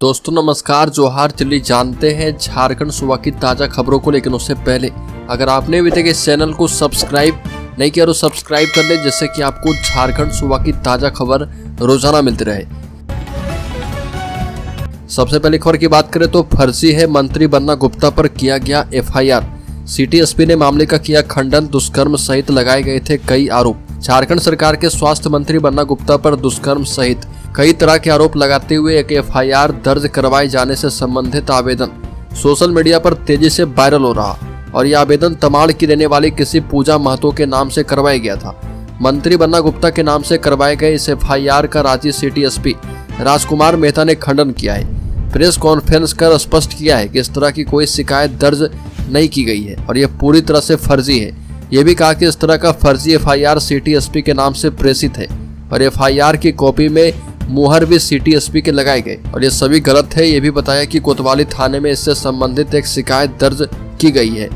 दोस्तों नमस्कार, जोहार। चलिए जानते हैं झारखंड सूबा की ताज़ा खबरों को, लेकिन उससे पहले अगर आपने अभी तक इस चैनल को सब्सक्राइब नहीं किया तो सब्सक्राइब कर लें, जिससे कि आपको झारखंड सूबा की ताज़ा खबर रोजाना मिलती रहे। सबसे पहले खबर की बात करें तो फर्जी है मंत्री बन्ना गुप्ता पर किया गया एफआईआर। सिटी एसपी ने मामले का किया खंडन। दुष्कर्म सहित लगाए गए थे कई आरोप। झारखंड सरकार के स्वास्थ्य मंत्री बन्ना गुप्ता पर दुष्कर्म सहित कई तरह के आरोप लगाते हुए एक एफआईआर दर्ज करवाए जाने से संबंधित आवेदन सोशल मीडिया पर तेजी से वायरल हो रहा और यह आवेदन तमाड़ की रहने वाली किसी पूजा महतो के नाम से करवाया गया था। मंत्री बन्ना गुप्ता के नाम से करवाए गए इस एफआईआर का रांची सिटी एसपी राजकुमार मेहता ने खंडन किया है। प्रेस कॉन्फ्रेंस कर स्पष्ट किया है कि इस तरह की कोई शिकायत दर्ज नहीं की गई है और यह पूरी तरह से फर्जी है। यह भी कहा कि इस तरह का फर्जी एफआईआर सिटी एसपी के नाम से प्रेषित है और एफआईआर की कॉपी में मुहर भी सिटी एसपी के लगाए गए और ये सभी गलत है। ये भी बताया कि कोतवाली थाने में इससे संबंधित एक शिकायत दर्ज की गई है।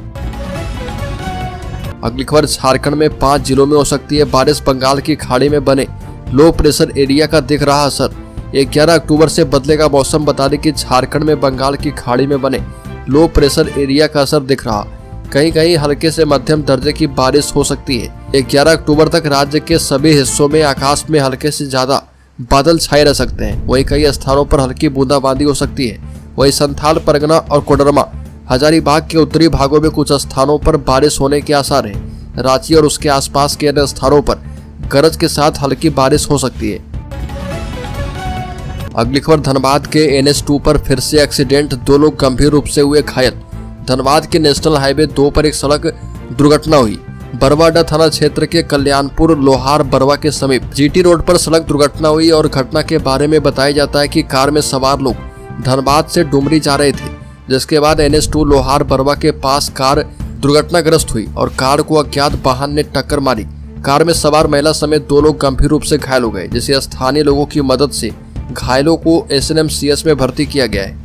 अगली खबर, झारखंड में 5 जिलों में हो सकती है बारिश। बंगाल की खाड़ी में बने लो प्रेशर एरिया का दिख रहा असर। 11 अक्टूबर से बदलेगा मौसम। बता दें कि झारखंड में बंगाल की खाड़ी में बने लो प्रेशर एरिया का असर दिख रहा। कहीं कहीं हल्के से मध्यम दर्जे की बारिश हो सकती है। 11 अक्टूबर तक राज्य के सभी हिस्सों में आकाश में हल्के से ज्यादा बादल छाए रह सकते हैं। वहीं कई स्थानों पर हल्की बूंदाबांदी हो सकती है। वहीं संथाल परगना और कोडरमा हजारीबाग के उत्तरी भागों में कुछ स्थानों पर बारिश होने के आसार है। रांची और उसके आसपास के अन्य स्थानों पर गरज के साथ हल्की बारिश हो सकती है। अगली खबर, धनबाद के NH2 पर फिर से एक्सीडेंट। 2 लोग गंभीर रूप से हुए घायल। धनबाद के नेशनल हाईवे 2 पर एक सड़क दुर्घटना हुई। बरवाडा थाना क्षेत्र के कल्याणपुर लोहार बरवा के समीप जीटी रोड पर सड़क दुर्घटना हुई और घटना के बारे में बताया जाता है कि कार में सवार लोग धनबाद से डुमरी जा रहे थे, जिसके बाद NH2 लोहार बरवा के पास कार दुर्घटनाग्रस्त हुई और कार को अज्ञात वाहन ने टक्कर मारी। कार में सवार महिला समेत 2 लोग गंभीर रूप से घायल हो गए, जिसे स्थानीय लोगों की मदद से घायलों को SNMCS में भर्ती किया गया है।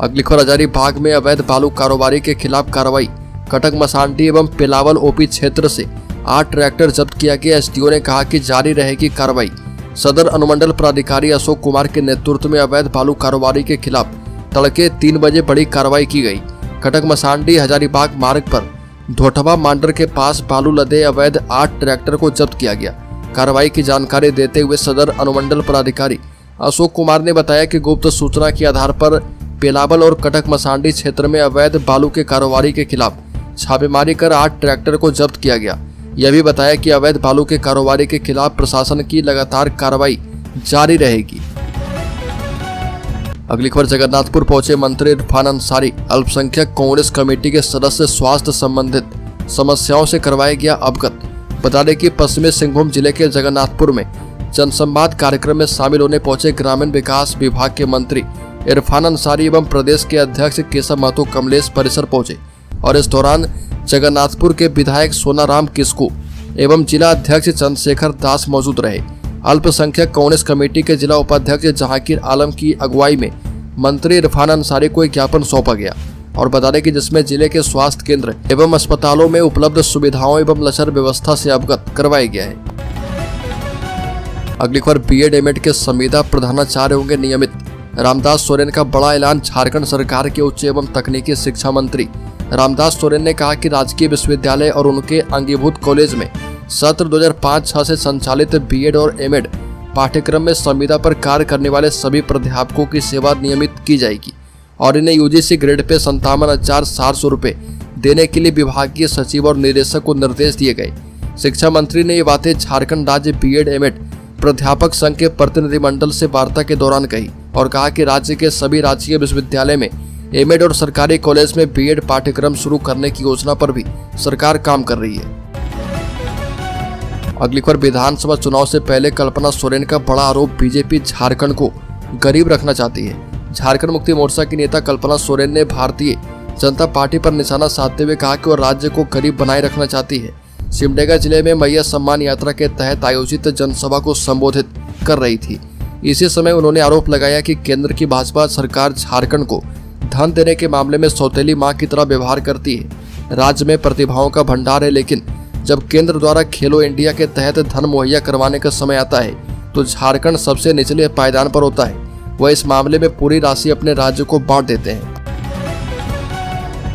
अगली खबर, हजारीबाग में अवैध बालू कारोबारी के खिलाफ कार्रवाई। कटक मसांडी एवं पेलावल ओपी क्षेत्र से 8 ट्रैक्टर जब्त किया गया। एसडीओ ने कहा कि जारी रहेगी कार्रवाई। सदर अनुमंडल प्राधिकारी अशोक कुमार के नेतृत्व में अवैध बालू कारोबारी के खिलाफ तड़के 3 बजे बड़ी कार्रवाई की गई। कटक मसांडी हजारीबाग मार्ग पर धोटवा मांडर के पास बालू लदे अवैध 8 ट्रैक्टर को जब्त किया गया। कार्रवाई की जानकारी देते हुए सदर अनुमंडल प्राधिकारी अशोक कुमार ने बताया कि गुप्त सूचना के आधार पर पेलावल और कटक मसांडी क्षेत्र में अवैध बालू के कारोबारी के खिलाफ छापेमारी कर 8 ट्रैक्टर को जब्त किया गया। यह भी बताया कि अवैध बालू के कारोबारी के खिलाफ प्रशासन की लगातार कार्रवाई जारी रहेगी। अगली खबर, जगन्नाथपुर पहुंचे मंत्री इरफान अंसारी। अल्पसंख्यक कांग्रेस कमेटी के सदस्य स्वास्थ्य संबंधित समस्याओं से करवाया गया अवगत। बता दें कि पश्चिमी सिंहभूम जिले के जगन्नाथपुर में जनसंवाद कार्यक्रम में शामिल होने पहुंचे ग्रामीण विकास विभाग के मंत्री इरफान अंसारी एवं प्रदेश के अध्यक्ष केशव महतो कमलेश परिसर पहुंचे और इस दौरान जगन्नाथपुर के विधायक सोनाराम किस्कू एवं जिला अध्यक्ष चंद्रशेखर दास मौजूद रहे। अल्पसंख्यक कांग्रेस कमेटी के जिला उपाध्यक्ष जहांगीर आलम की अगुवाई में मंत्री इरफान अंसारी को एक ज्ञापन सौंपा गया और बता दें कि जिसमें जिले के स्वास्थ्य केंद्र एवं अस्पतालों में उपलब्ध सुविधाओं एवं लचर व्यवस्था से अवगत करवाया गया है। अगली खबर, BEd एमएड के संविदा प्रधानाचार्य होंगे नियमित। रामदास सोरेन का बड़ा ऐलान। झारखंड सरकार के उच्च एवं तकनीकी शिक्षा मंत्री रामदास सोरेन ने कहा कि राजकीय विश्वविद्यालय और उनके अंगीभूत कॉलेज में सत्र 2005-06 से संचालित BEd और एमएड पाठ्यक्रम में संविदा पर कार्य करने वाले सभी प्राध्यापकों की सेवा नियमित की जाएगी और इन्हें UGC ग्रेड पे 57,700 रुपये देने के लिए विभागीय सचिव और निदेशक को निर्देश दिए गए। शिक्षा मंत्री ने ये बातें झारखंड राज्य BEd एमएड प्राध्यापक संघ के प्रतिनिधिमंडल से वार्ता के दौरान कही और कहा कि राज्य के सभी राजकीय विश्वविद्यालय में एमएड और सरकारी कॉलेज में BEd पाठ्यक्रम शुरू करने की योजना पर भी सरकार काम कर रही है। अगली खबर, विधानसभा चुनाव से पहले कल्पना सोरेन का बड़ा आरोप। बीजेपी झारखंड को गरीब रखना चाहती है। झारखंड मुक्ति मोर्चा की नेता कल्पना सोरेन ने भारतीय जनता पार्टी पर निशाना साधते हुए कहा कि वह राज्य को गरीब बनाए रखना चाहती है। सिमडेगा जिले में मैया सम्मान यात्रा के तहत आयोजित जनसभा को संबोधित कर रही थी। इसी समय उन्होंने आरोप लगाया कि केंद्र की भाजपा सरकार झारखंड को धन देने के मामले में सौतेली मां की तरह व्यवहार करती है। राज्य में प्रतिभाओं का भंडार है, लेकिन जब केंद्र द्वारा खेलो इंडिया के तहत धन मुहैया करवाने का समय आता है तो झारखंड सबसे निचले पायदान पर होता है। वह इस मामले में पूरी राशि अपने राज्य को बांट देते हैं।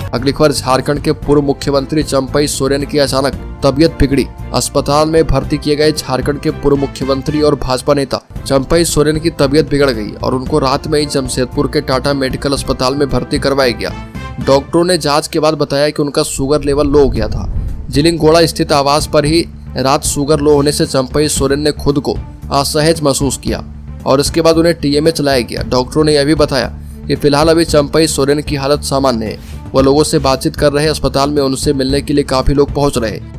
अगली खबर, झारखंड के पूर्व मुख्यमंत्री चंपई सोरेन की अचानक तबीयत बिगड़ी। अस्पताल में भर्ती किए गए झारखंड के पूर्व मुख्यमंत्री और भाजपा नेता चंपई सोरेन की तबीयत बिगड़ गई और उनको रात में ही जमशेदपुर के टाटा मेडिकल अस्पताल में भर्ती करवाया गया। डॉक्टरों ने जांच के बाद बताया कि उनका शुगर लेवल लो हो गया था। जिलिंगोड़ा स्थित आवास पर ही रात शुगर लो होने से चंपई सोरेन ने खुद को असहज महसूस किया और इसके बाद उन्हें टीएमए चलाया गया। डॉक्टरों ने यह भी बताया कि फिलहाल अभी चंपई सोरेन की हालत सामान्य है। वह लोगों से बातचीत कर रहे हैं। अस्पताल में उनसे मिलने के लिए काफी लोग पहुंच रहे हैं।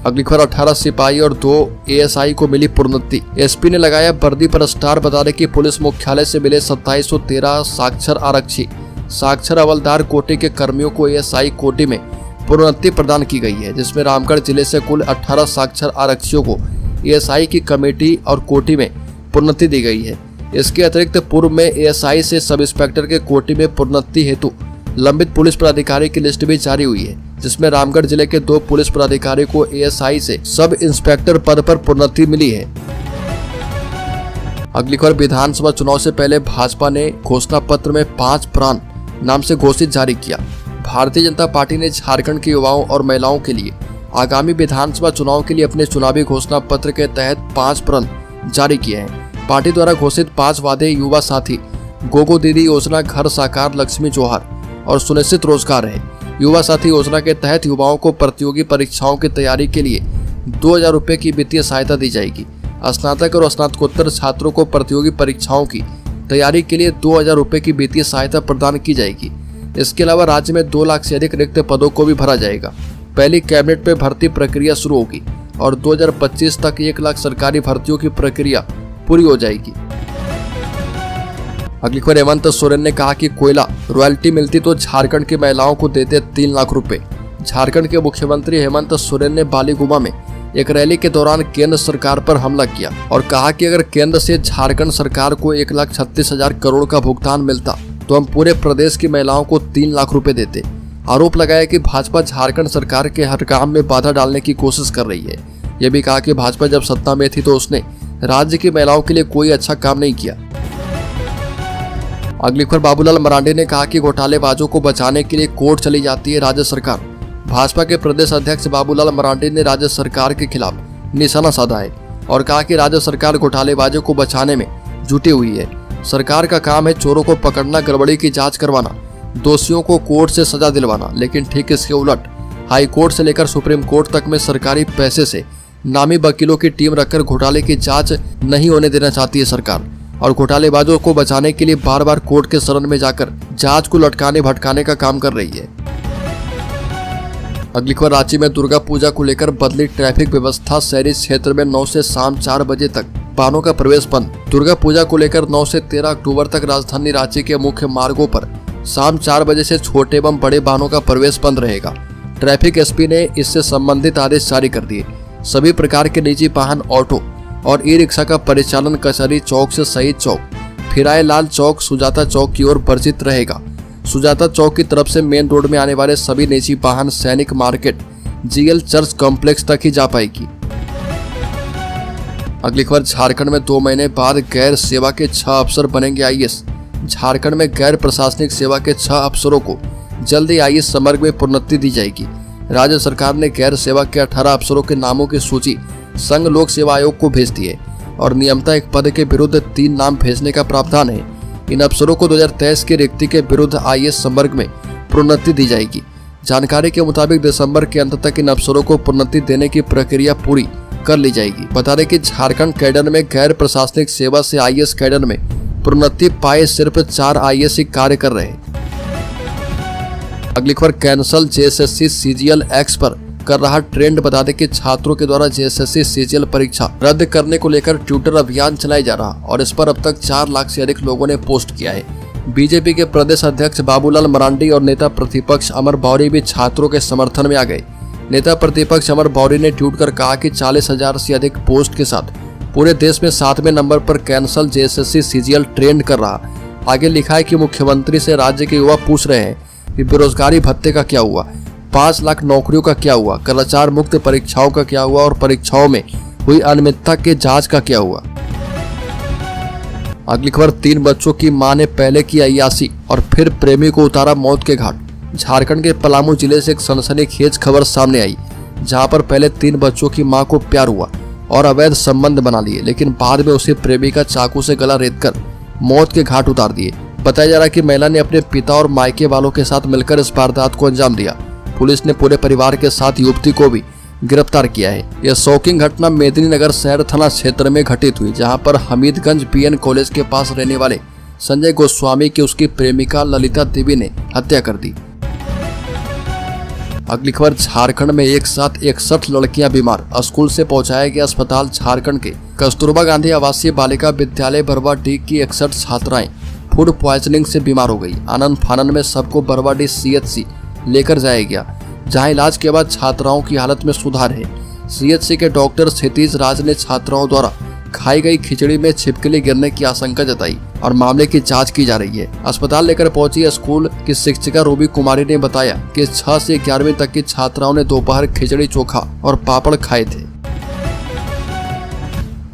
अगली खबर, 18 सिपाही और 2 एएसआई को मिली प्रोन्नति। एसपी ने लगाया वर्दी पर स्टार। बता दें कि पुलिस मुख्यालय से मिले 2713 साक्षर आरक्षी साक्षर हवलदार कोटि के कर्मियों को एएसआई कोटि में प्रोन्नति प्रदान की गई है, जिसमें रामगढ़ जिले से कुल 18 साक्षर आरक्षियों को एएसआई की कमेटी और कोटि में प्रोन्नति दी गई है। इसके अतिरिक्त पूर्व में एएसआई से सब इंस्पेक्टर के कोटि में प्रोन्नति हेतु लंबित पुलिस पदाधिकारी की लिस्ट भी जारी हुई है, जिसमें रामगढ़ जिले के 2 पुलिस पदाधिकारी को एएसआई से सब इंस्पेक्टर पद पर प्रोन्नति मिली है। अगली खबर, विधानसभा चुनाव से पहले भाजपा ने घोषणा पत्र में 5 प्राण नाम से घोषित जारी किया। भारतीय जनता पार्टी ने झारखंड के युवाओं और महिलाओं के लिए आगामी विधानसभा चुनाव के लिए अपने चुनावी घोषणा पत्र के तहत 5 प्रण जारी किए हैं। पार्टी द्वारा घोषित 5 वादे युवा साथी, गोगो दीदी योजना, घर साकार, लक्ष्मी जोहार और सुनिश्चित रोजगार है। युवा साथी योजना के तहत युवाओं को प्रतियोगी परीक्षाओं की तैयारी के लिए 2000 रुपये की वित्तीय सहायता दी जाएगी। स्नातक और स्नातकोत्तर छात्रों को प्रतियोगी परीक्षाओं की तैयारी के लिए 2000 रुपये की वित्तीय सहायता प्रदान की जाएगी। इसके अलावा राज्य में 2 लाख से अधिक रिक्त पदों को भी भरा जाएगा। पहली कैबिनेट में भर्ती प्रक्रिया शुरू होगी और 2025 तक 1 लाख सरकारी भर्तियों की प्रक्रिया पूरी हो जाएगी। अगली खबर, हेमंत सोरेन ने कहा कि कोयला रॉयल्टी मिलती तो झारखंड की महिलाओं को देते 3 लाख रुपए। झारखंड के मुख्यमंत्री हेमंत सोरेन ने बालीगुमा में एक रैली के दौरान केंद्र सरकार पर हमला किया और कहा कि अगर केंद्र से झारखंड सरकार को 1,36,000 करोड़ का भुगतान मिलता तो हम पूरे प्रदेश की महिलाओं को 3 लाख रुपए देते। आरोप लगाया कि भाजपा झारखंड सरकार के हर काम में बाधा डालने की कोशिश कर रही है। यह भी कहा कि भाजपा जब सत्ता में थी तो उसने राज्य की महिलाओं के लिए कोई अच्छा काम नहीं किया। अगली खबर, बाबूलाल मरांडी ने कहा कि घोटालेबाजों को बचाने के लिए कोर्ट चली जाती है राज्य सरकार। भाजपा के प्रदेश अध्यक्ष बाबूलाल मरांडी ने राज्य सरकार के खिलाफ निशाना साधा है और कहा कि राज्य सरकार घोटालेबाजों को बचाने में जुटी हुई है। सरकार का काम है चोरों को पकड़ना, गड़बड़ी की जांच करवाना, दोषियों को कोर्ट से सजा दिलवाना, लेकिन ठीक इसके उलट हाई कोर्ट से लेकर सुप्रीम कोर्ट तक में सरकारी पैसे से नामी वकीलों की टीम रखकर घोटाले की जांच नहीं होने देना चाहती है सरकार और घोटालेबाजों को बचाने के लिए बार बार कोर्ट के शरण में जाकर जांच को लटकाने भटकाने का काम कर रही है। अगली खबर, रांची में दुर्गा पूजा को लेकर बदली ट्रैफिक व्यवस्था। शहरी क्षेत्र में 9 से शाम 4 बजे तक वाहनों का प्रवेश बंद। दुर्गा पूजा को लेकर 9 से 13 अक्टूबर तक राजधानी रांची के मुख्य मार्गों पर शाम 4 बजे से छोटे एवं बड़े वाहनों का प्रवेश बंद रहेगा। ट्रैफिक एसपी ने इससे संबंधित आदेश जारी कर दिए। सभी प्रकार के निजी वाहन, ऑटो और ई रिक्शा का परिचालन कचहरी चौक से शहीद चौक, फिराए लाल चौक, सुजाता चौक की ओर वर्जित रहेगा। सुजाता चौक की तरफ से मेन रोड में आने वाले सभी निजी वाहन सैनिक मार्केट, जीएल चर्च कॉम्प्लेक्स तक ही जा पाएगी। अगली खबर, झारखंड में 2 महीने बाद गैर सेवा के 6 अफसर बनेंगे आईएएस। झारखंड में गैर प्रशासनिक सेवा के 6 अफसरों को जल्द ही आईएएस संवर्ग में प्रोन्नति दी जाएगी। राज्य सरकार ने गैर सेवा के 18 अफसरों के नामों की सूची संघ लोक सेवा आयोग को भेज दी है और नियमता एक पद के विरुद्ध 3 नाम भेजने का प्रावधान है। इन अफसरों को 2023 की रिक्ति के विरुद्ध आईएएस संवर्ग में प्रोन्नति दी जाएगी। जानकारी के मुताबिक दिसंबर के अंत तक इन अफसरों को प्रोन्नति देने की प्रक्रिया पूरी कर ली जाएगी। बता दें कि झारखंड कैडर में गैर प्रशासनिक सेवा से आईएएस कैडर में प्रोन्नति पाए सिर्फ 4 आईएएस ही कार्य कर रहे हैं। अगली खबर, कैंसल जेएसएससी सीजीएल एक्स पर कर रहा ट्रेंड। बता दें कि छात्रों के द्वारा जेएसएससी सीजीएल परीक्षा रद्द करने को लेकर ट्विटर अभियान चलाया जा रहा और इस पर अब तक 4 लाख से अधिक लोगों ने पोस्ट किया है। बीजेपी के प्रदेश अध्यक्ष बाबूलाल मरांडी और नेता प्रतिपक्ष अमर बौरी भी छात्रों के समर्थन में आ गए। नेता प्रतिपक्ष अमर बौरी ने ट्वीट कर कहा कि 40,000 से अधिक पोस्ट के साथ पूरे देश में 7वें नंबर पर कैंसल जेएसएससी सीजीएल ट्रेंड कर रहा। आगे लिखा है कि मुख्यमंत्री से राज्य के युवा पूछ रहे हैं कि बेरोजगारी भत्ते का क्या हुआ, 5 लाख नौकरियों का क्या हुआ, कदाचार मुक्त परीक्षाओं का क्या हुआ और परीक्षाओं में हुई अनियमितता के जांच का क्या हुआ। अगली खबर, 3 बच्चों की मां ने पहले की अय्यासी और फिर प्रेमी को उतारा मौत के घाट। झारखंड के पलामू जिले से एक सनसनीखेज खबर सामने आई, जहां पर पहले 3 बच्चों की मां को प्यार हुआ और अवैध संबंध बना लिए, लेकिन बाद में उसे प्रेमी का चाकू से गला रेतकर मौत के घाट उतार दिए। बताया जा रहा है कि महिला ने अपने पिता और मायके वालों के साथ मिलकर इस वारदात को अंजाम दिया। पुलिस ने पूरे परिवार के साथ युवती को भी गिरफ्तार किया है। यह शॉकिंग घटना मेदिनीनगर शहर थाना क्षेत्र में घटित हुई, जहां पर हमीदगंज बीएन कॉलेज के पास रहने वाले संजय गोस्वामी की उसकी प्रेमिका ललिता देवी ने हत्या कर दी। अगली खबर, झारखंड में एक साथ 61 लड़कियां बीमार, स्कूल से पहुंचाया गया अस्पताल। झारखंड के कस्तूरबा गांधी आवासीय बालिका विद्यालय बरवाडीह की 61 छात्राएं फूड प्वाइजनिंग से बीमार हो गई। आनंद फानन में सबको बरवाडीह सीएचसी लेकर जाया गया, जहां इलाज के बाद छात्राओं की हालत में सुधार है। सीएचसी के डॉक्टर क्षितिज राज ने छात्राओं द्वारा खाई गई खिचड़ी में छिपकली गिरने की आशंका जताई और मामले की जांच की जा रही है। अस्पताल लेकर पहुंची स्कूल की शिक्षिका रूबी कुमारी ने बताया कि 6 से 11वीं तक की छात्राओं ने दोपहर खिचड़ी चोखा और पापड़ खाए थे।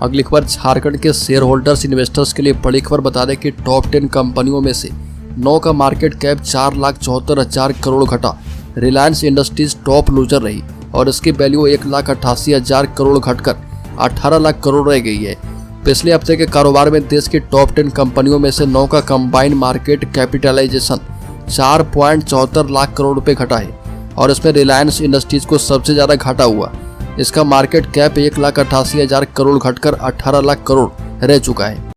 अगली खबर, झारखंड के शेयर होल्डर्स इन्वेस्टर्स के लिए बड़ी खबर। बता दें कि टॉप 10 कंपनियों में से 9 का मार्केट कैप 4,74,000 करोड़ घटा। रिलायंस इंडस्ट्रीज टॉप लूजर रही और इसकी वैल्यू 1,88,000 करोड़ घटकर 18 लाख करोड़ रह गई है। पिछले हफ्ते के कारोबार में देश की टॉप 10 कंपनियों में से 9 का combined market capitalization 4.74 lakh crore रुपए घटा है और इसमें रिलायंस इंडस्ट्रीज को सबसे ज्यादा घाटा हुआ। इसका मार्केट कैप 1,88,000 करोड़ घटकर 18 लाख करोड़ रह चुका है।